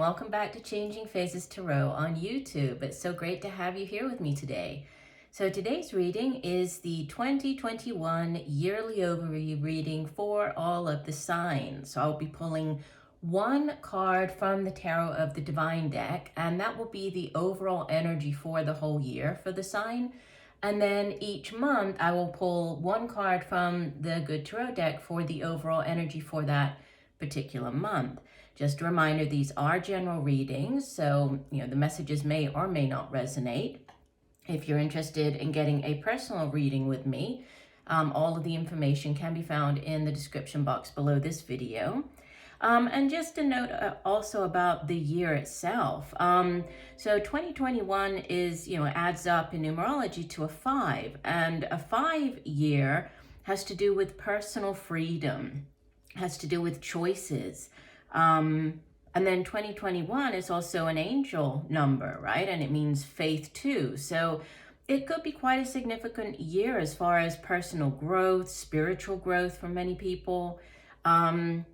and welcome back to Changing Phases Tarot on YouTube. It's so great to have you here with me today. So today's reading is the 2021 yearly overview reading for all of the signs. So I'll be pulling one card from the Tarot of the Divine deck, and that will be the overall energy for the whole year for the sign. And then each month I will pull one card from the Good Tarot deck for the overall energy for that particular month. Just a reminder, these are general readings, so the messages may or may not resonate. If you're interested in getting a personal reading with me, all of the information can be found in the description box below this video. And just a note also about the year itself. So 2021 is, adds up in numerology to a 5, and a 5 year has to do with personal freedom, has to do with choices. And then 2021 is also an angel number, right? And it means faith too. So it could be quite a significant year as far as personal growth, spiritual growth for many people. And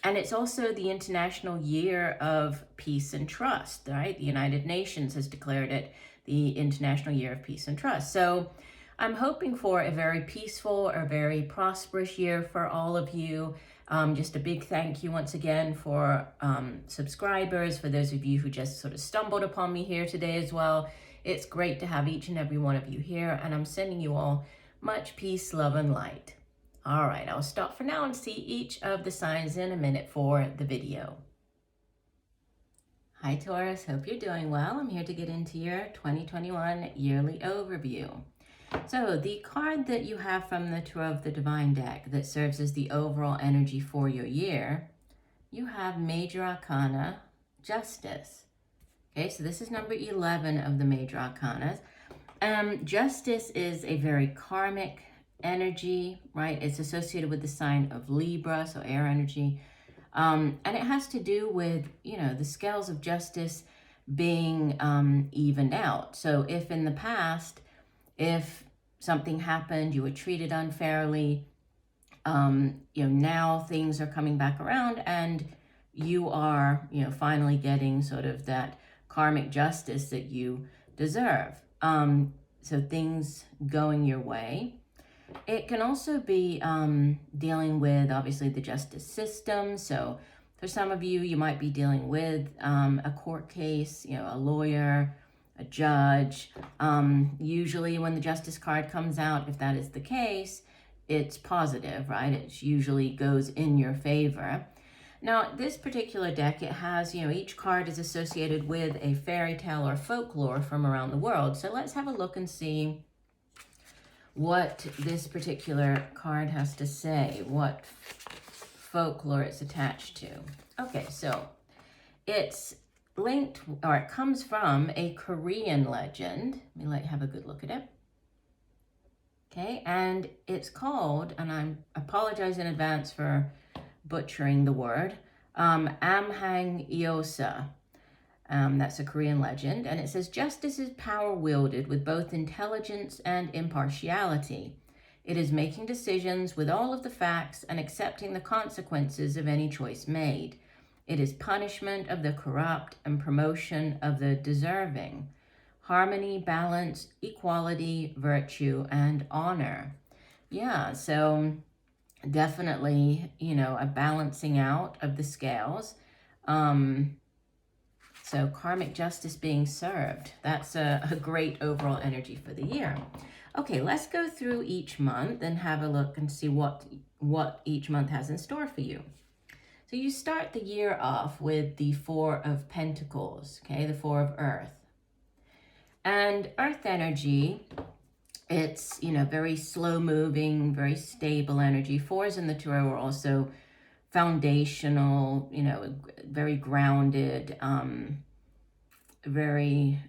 it's also the International Year of Peace and Trust, right? The United Nations has declared it the International Year of Peace and Trust. So I'm hoping for a very peaceful or very prosperous year for all of you. Just a big thank you once again for subscribers, for those of you who just sort of stumbled upon me here today as well. It's great to have each and every one of you here, and I'm sending you all much peace, love, and light. All right, I'll stop for now and see each of the signs in a minute for the video. Hi Taurus, hope you're doing well. I'm here to get into your 2021 yearly overview. So the card that you have from the Tarot of the Divine deck that serves as the overall energy for your year, you have Major Arcana, Justice. Okay, so this is number 11 of the Major Arcanas. Justice is a very karmic energy, right? It's associated with the sign of Libra, so air energy. And it has to do with, the scales of justice being evened out. So if in the past, if something happened, you were treated unfairly, now things are coming back around and you are, finally getting sort of that karmic justice that you deserve. So things going your way. It can also be dealing with, obviously, the justice system. So for some of you, you might be dealing with a court case, a lawyer, a judge. Usually when the Justice card comes out, if that is the case, it's positive, right? It usually goes in your favor. Now, this particular deck, it has, each card is associated with a fairy tale or folklore from around the world. So let's have a look and see what this particular card has to say, what folklore it's attached to. Okay, so it's linked, or it comes from a Korean legend. Let me have a good look at it. Okay, and it's called, and I apologize in advance for butchering the word, Amhang Iosa. That's a Korean legend, and it says, justice is power wielded with both intelligence and impartiality. It is making decisions with all of the facts and accepting the consequences of any choice made. It is punishment of the corrupt and promotion of the deserving. Harmony, balance, equality, virtue, and honor. Yeah, so definitely, a balancing out of the scales. So karmic justice being served. That's a great overall energy for the year. Okay, let's go through each month and have a look and see what each month has in store for you. So you start the year off with the Four of Pentacles, okay, the Four of Earth. And Earth energy, it's, very slow moving, very stable energy. Fours in the Tarot are also foundational, very grounded, very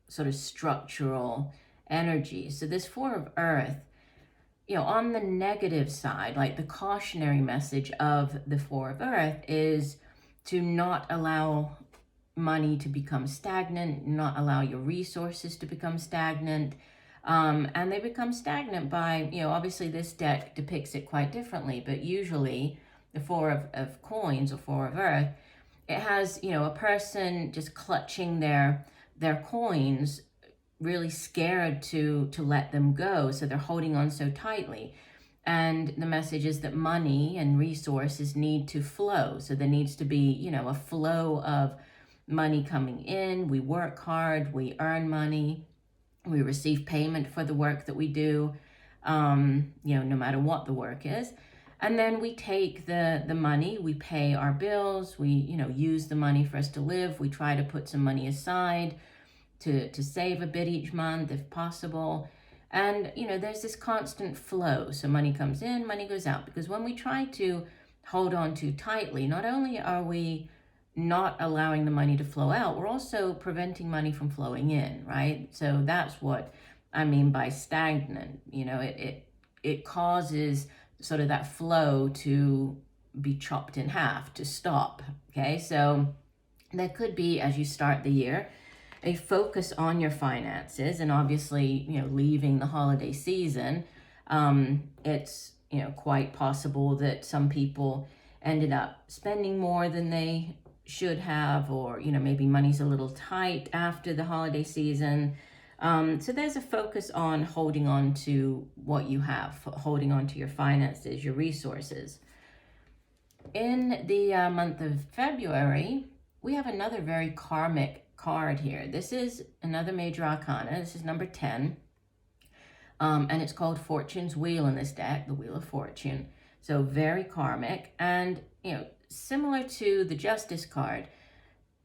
sort of structural energy. So this Four of Earth, on the negative side, like the cautionary message of the Four of Earth is to not allow money to become stagnant, not allow your resources to become stagnant. And they become stagnant by, obviously this deck depicts it quite differently, but usually the Four of Coins or Four of Earth, it has, a person just clutching their coins, really scared to let them go. So they're holding on so tightly. And the message is that money and resources need to flow. So there needs to be, a flow of money coming in. We work hard, we earn money, we receive payment for the work that we do, no matter what the work is. And then we take the money, we pay our bills, we, use the money for us to live. We try to put some money aside to save a bit each month if possible. And, there's this constant flow. So money comes in, money goes out. Because when we try to hold on too tightly, not only are we not allowing the money to flow out, we're also preventing money from flowing in, right? So that's what I mean by stagnant. It causes sort of that flow to be chopped in half, to stop, okay? So there could be, as you start the year, a focus on your finances, and obviously, leaving the holiday season, it's, quite possible that some people ended up spending more than they should have, or, maybe money's a little tight after the holiday season. So there's a focus on holding on to what you have, holding on to your finances, your resources. In the month of February, we have another very karmic card here. This is another major arcana. This is number 10. And it's called Fortune's Wheel in this deck, the Wheel of Fortune. So very karmic. And, similar to the Justice card,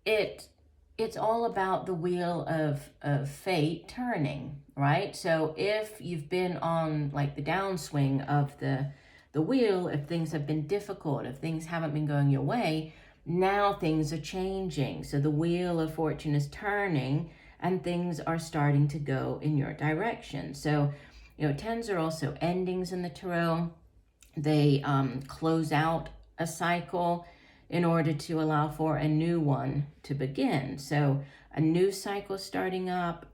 it's all about the wheel of fate turning, right? So if you've been on like the downswing of the wheel, if things have been difficult, if things haven't been going your way, now things are changing. So the wheel of fortune is turning and things are starting to go in your direction. So, 10s are also endings in the tarot. They close out a cycle in order to allow for a new one to begin. So a new cycle starting up.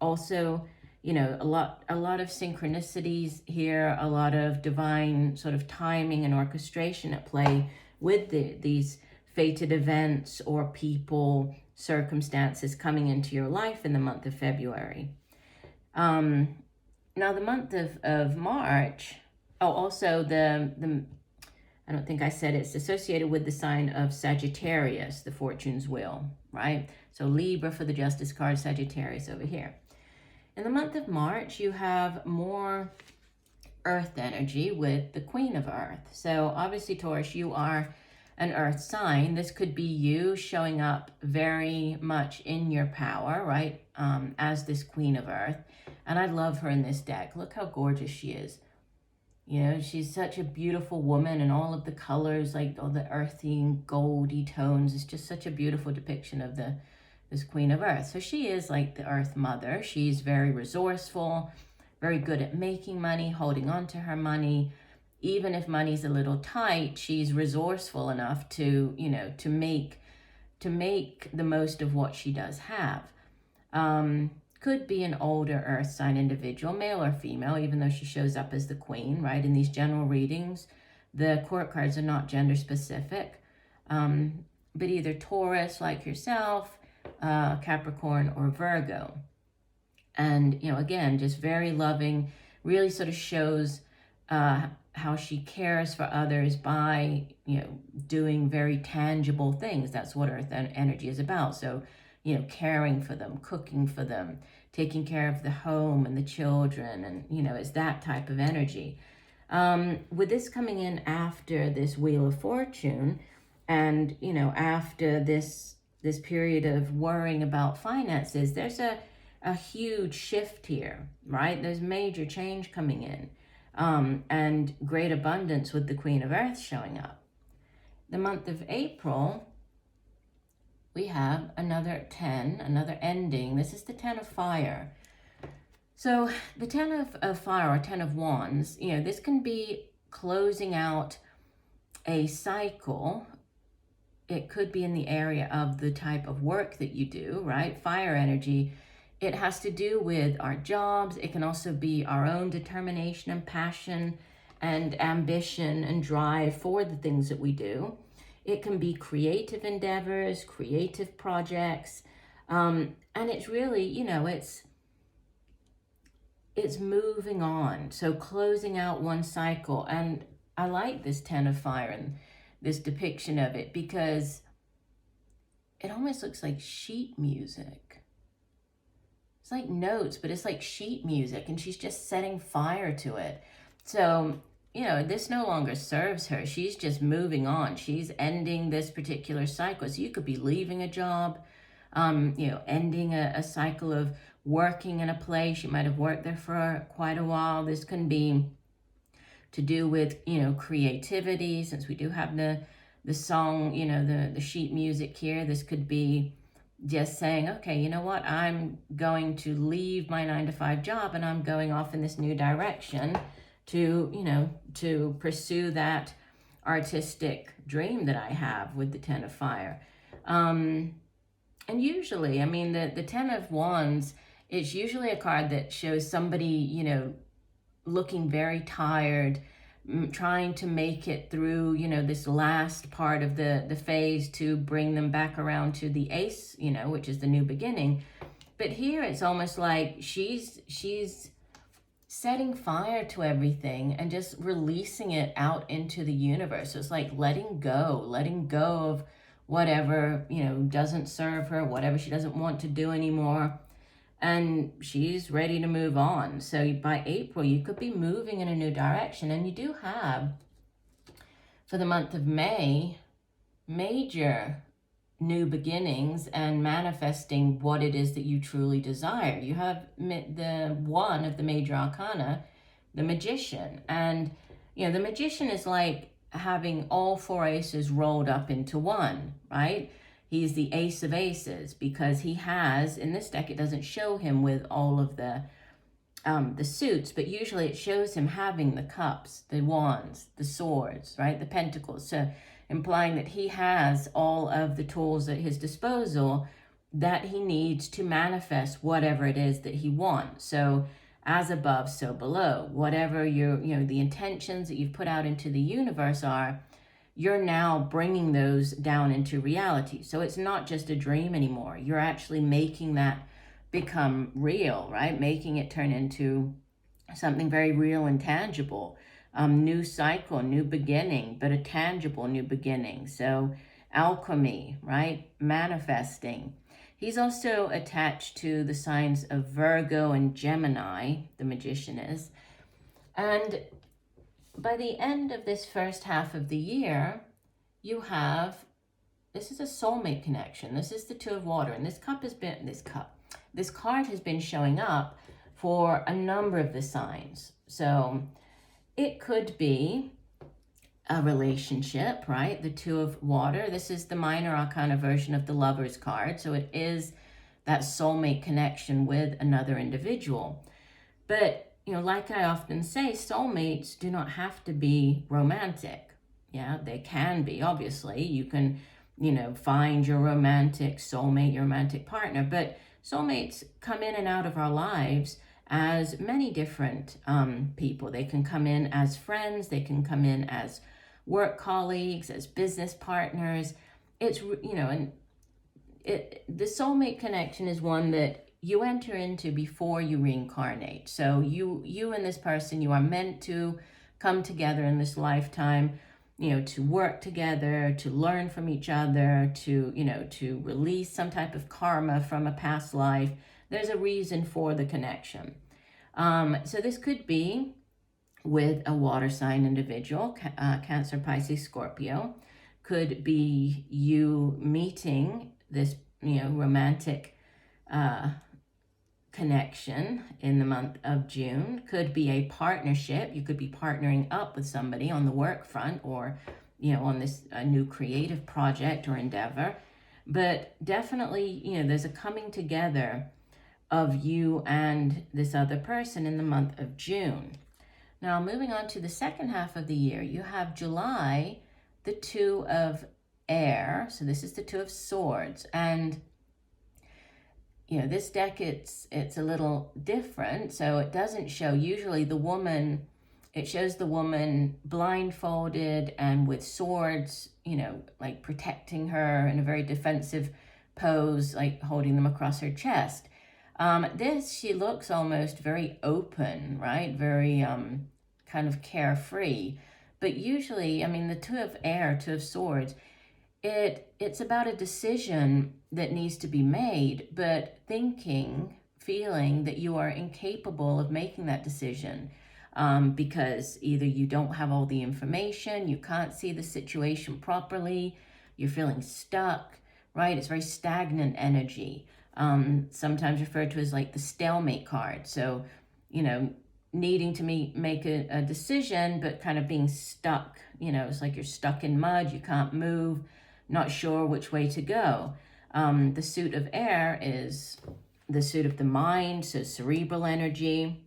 Also, a lot of synchronicities here, a lot of divine sort of timing and orchestration at play with these fated events or people, circumstances coming into your life in the month of February. Now the month of March, also the I don't think I said it's associated with the sign of Sagittarius, the Fortune's Wheel, right? So Libra for the Justice card, Sagittarius over here. In the month of March, you have more Earth energy with the Queen of Earth. So obviously, Taurus, you are an Earth sign. This could be you showing up very much in your power, right? As this Queen of Earth. And I love her in this deck. Look how gorgeous she is. She's such a beautiful woman, and all of the colors, like all the earthy and goldy tones, is just such a beautiful depiction of this Queen of Earth. So she is like the Earth Mother. She's very resourceful, very good at making money, holding on to her money. Even if money's a little tight, she's resourceful enough to, to make the most of what she does have. Could be an older Earth sign individual, male or female, even though she shows up as the Queen, right? In these general readings, the court cards are not gender specific, but either Taurus, like yourself, Capricorn, or Virgo. And, again, just very loving, really sort of shows how she cares for others by, doing very tangible things. That's what Earth energy is about. So, caring for them, cooking for them, taking care of the home and the children, and, it's that type of energy. With this coming in after this Wheel of Fortune, and, after this period of worrying about finances, there's a huge shift here, right? There's major change coming in, and great abundance with the Queen of Earth showing up. The month of April, we have another 10, another ending. This is the 10 of fire. So the 10 of fire, or 10 of wands, this can be closing out a cycle. It could be in the area of the type of work that you do, right? Fire energy, it has to do with our jobs. It can also be our own determination and passion and ambition and drive for the things that we do. It can be creative endeavors, creative projects. And it's really, it's moving on. So closing out one cycle. And I like this Ten of Fire and this depiction of it because it almost looks like sheet music. It's like notes, but it's like sheet music, and she's just setting fire to it. So, this no longer serves her. She's just moving on. She's ending this particular cycle. So you could be leaving a job, ending a cycle of working in a place. You might have worked there for quite a while. This can be to do with, creativity, since we do have the song, the sheet music here. This could be just saying, okay, you know what, I'm going to leave my 9-to-5 job and I'm going off in this new direction to pursue that artistic dream that I have with the Ten of Fire. And usually, the Ten of Wands, it's usually a card that shows somebody, looking very tired, trying to make it through, this last part of the phase to bring them back around to the Ace, which is the new beginning. But here it's almost like she's setting fire to everything and just releasing it out into the universe. So it's like letting go of whatever, doesn't serve her, whatever she doesn't want to do anymore. And she's ready to move on. So by April, you could be moving in a new direction. And you do have, for the month of May, major new beginnings and manifesting what it is that you truly desire. You have the one of the major arcana, the Magician. And, the Magician is like having all four aces rolled up into one, right? He's the Ace of Aces because he has, in this deck, it doesn't show him with all of the suits, but usually it shows him having the cups, the wands, the swords, right? The pentacles. So implying that he has all of the tools at his disposal that he needs to manifest whatever it is that he wants. So as above, so below. Whatever the intentions that you've put out into the universe are, you're now bringing those down into reality. So it's not just a dream anymore. You're actually making that become real, right? Making it turn into something very real and tangible. New cycle, new beginning, but a tangible new beginning. So alchemy, right? Manifesting. He's also attached to the signs of Virgo and Gemini, the Magician is. And by the end of this first half of the year, you have, this is a soulmate connection. This is the Two of Water, and this card has been showing up for a number of the signs. So it could be a relationship, right? The Two of Water. This is the minor arcana version of the Lover's card. So it is that soulmate connection with another individual. But like I often say, soulmates do not have to be romantic. Yeah, they can be, obviously. You can, find your romantic soulmate, your romantic partner. But soulmates come in and out of our lives as many different people. They can come in as friends. They can come in as work colleagues, as business partners. It's, the soulmate connection is one that you enter into before you reincarnate. So you and this person, you are meant to come together in this lifetime, to work together, to learn from each other, to release some type of karma from a past life. There's a reason for the connection. So this could be with a water sign individual, Cancer, Pisces, Scorpio. Could be you meeting this, romantic connection in the month of June. Could be a partnership. You could be partnering up with somebody on the work front or, on this new creative project or endeavor. But definitely, there's a coming together of you and this other person in the month of June. Now, moving on to the second half of the year, you have July, the Two of Air. So this is the Two of Swords. And this deck, it's a little different. So it doesn't show, usually the woman It shows the woman blindfolded and with swords, like protecting her in a very defensive pose, like holding them across her chest. She looks almost very open, right? Very kind of carefree. But usually, the Two of Air, Two of Swords, it's about a decision that needs to be made, but feeling that you are incapable of making that decision, because either you don't have all the information, you can't see the situation properly, you're feeling stuck, right? It's very stagnant energy. Sometimes referred to as like the stalemate card. So, needing to make a decision, but kind of being stuck. It's like you're stuck in mud, you can't move, not sure which way to go. The suit of air is the suit of the mind, so cerebral energy.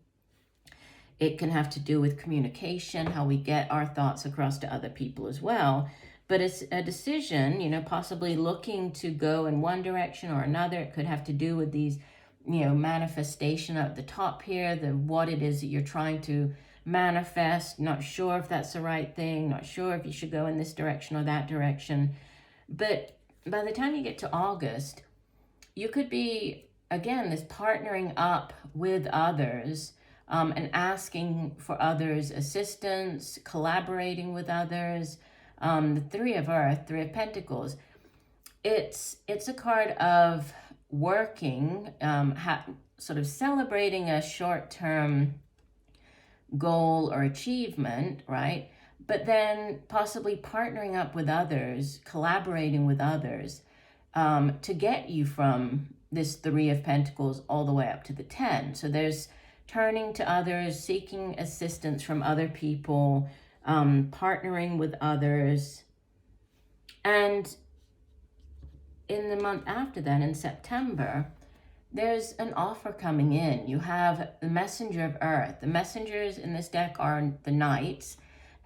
It can have to do with communication, how we get our thoughts across to other people as well. But it's a decision, possibly looking to go in one direction or another. It could have to do with these, manifestation at the top here, what it is that you're trying to manifest. Not sure if that's the right thing, not sure if you should go in this direction or that direction. But by the time you get to August, you could be, again, this partnering up with others, and asking for others' assistance, collaborating with others. The Three of Earth, Three of Pentacles, it's a card of working, sort of celebrating a short-term goal or achievement, right? But then possibly partnering up with others, collaborating with others, to get you from this Three of Pentacles all the way up to the 10. So there's turning to others, seeking assistance from other people, partnering with others. And in the month after that, in September, there's an offer coming in. You have the Messenger of Earth. The messengers in this deck are the knights.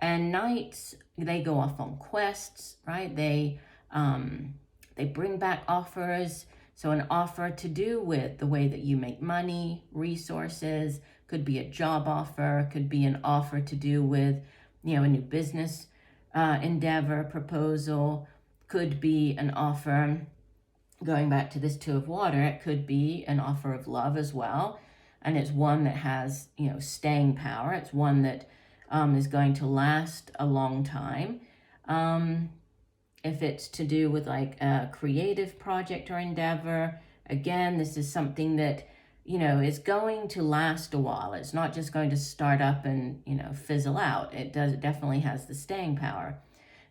And knights, they go off on quests, right? They bring back offers. So an offer to do with the way that you make money, resources, could be a job offer, could be an offer to do with, a new business endeavor, proposal, could be an offer, going back to this Two of Water, it could be an offer of love as well. And it's one that has, staying power. It's one that is going to last a long time. If it's to do with like a creative project or endeavor, again, this is something that, is going to last a while. It's not just going to start up and, fizzle out. It definitely has the staying power.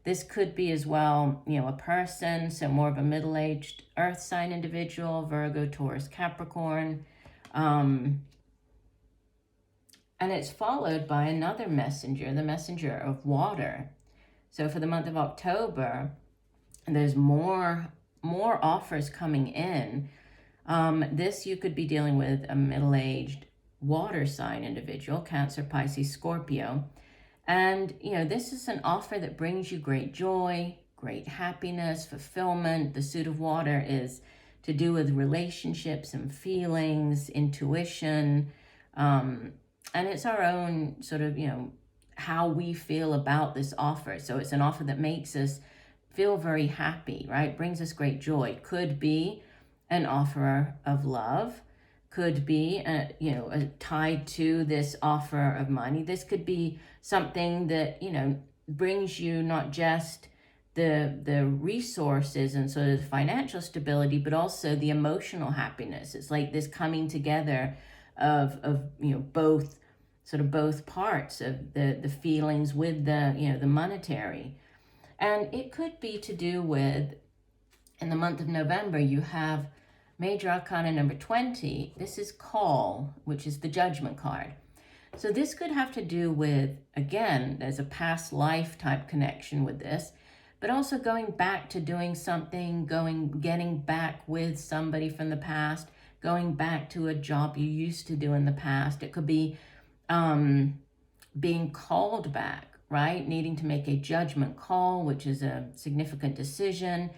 This could be as well, a person, so more of a middle-aged earth sign individual, Virgo, Taurus, Capricorn. And it's followed by another messenger, the messenger of water. So for the month of October, there's more offers coming in. This you could be dealing with a middle-aged water sign individual, Cancer, Pisces, Scorpio. And, this is an offer that brings you great joy, great happiness, fulfillment. The suit of water is to do with relationships and feelings, intuition. And it's our own sort of, how we feel about this offer. So it's an offer that makes us feel very happy, right? Brings us great joy. Could be an offer of love, could be, tied to this offer of money. This could be something that, brings you not just the resources and sort of the financial stability, but also the emotional happiness. It's like this coming together of both parts of the feelings with the monetary. And it could be to do with, in the month of November, you have Major Arcana number 20. This is Call, which is the Judgment card. So this could have to do with, again, there's a past life type connection with this, but also going back to doing something, getting back with somebody from the past, going back to a job you used to do in the past. It could be being called back, right? Needing to make a judgment call, which is a significant decision.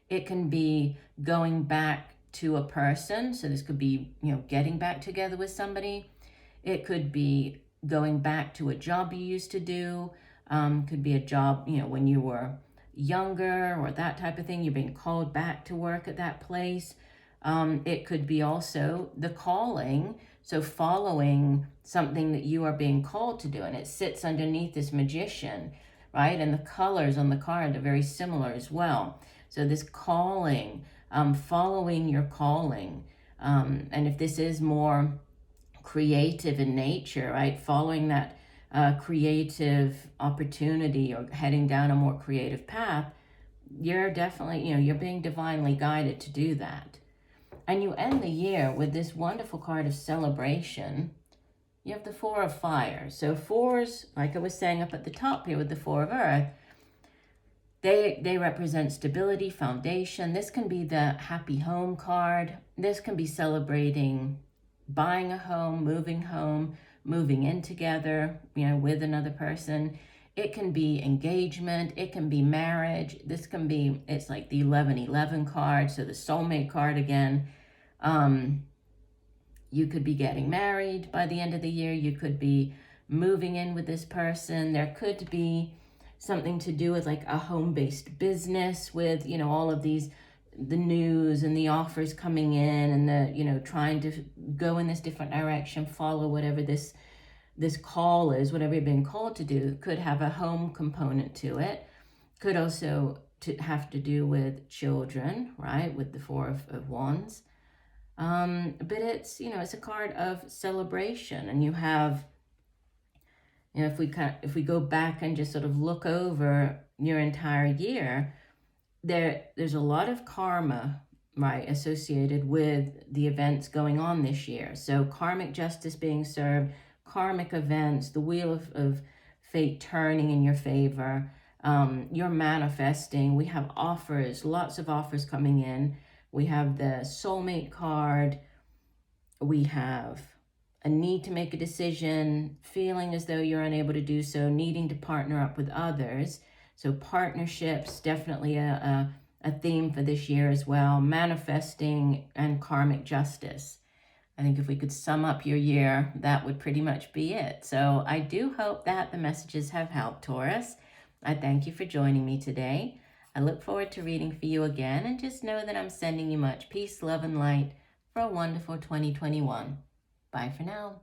It can be going back to a person. So this could be, getting back together with somebody. It could be going back to a job you used to do. Could be a job, when you were younger or that type of thing. You're being called back to work at that place. It could be also the calling. So following something that you are being called to do, and it sits underneath this magician, right? And the colors on the card are very similar as well. So this calling, following your calling. And if this is more creative in nature, right? Following that creative opportunity or heading down a more creative path, you're definitely, you're being divinely guided to do that. And you end the year with this wonderful card of celebration. You have the Four of Fire. So fours, like I was saying up at the top here with the Four of Earth, they represent stability, foundation. This can be the happy home card. This can be celebrating buying a home, moving in together, with another person. It can be engagement. It can be marriage. This can be, it's like the 1111 card. So the soulmate card again. You could be getting married by the end of the year. You could be moving in with this person. There could be something to do with like a home-based business with, all of these, the news and the offers coming in and the, trying to go in this different direction, follow whatever this call is, whatever you're being called to do. Could have a home component to it. Could also have to do with children, right? With the Four of Wands. But it's, it's a card of celebration, and you have, if we go back and just sort of look over your entire year, there's a lot of karma, right, associated with the events going on this year. So karmic justice being served, karmic events, the wheel of fate turning in your favor. You're manifesting. We have offers, lots of offers coming in. We have the soulmate card. We have a need to make a decision, feeling as though you're unable to do so, needing to partner up with others. So partnerships, definitely a theme for this year as well. Manifesting and karmic justice. I think if we could sum up your year, that would pretty much be it. So I do hope that the messages have helped, Taurus. I thank you for joining me today. I look forward to reading for you again, and just know that I'm sending you much peace, love, and light for a wonderful 2021. Bye for now.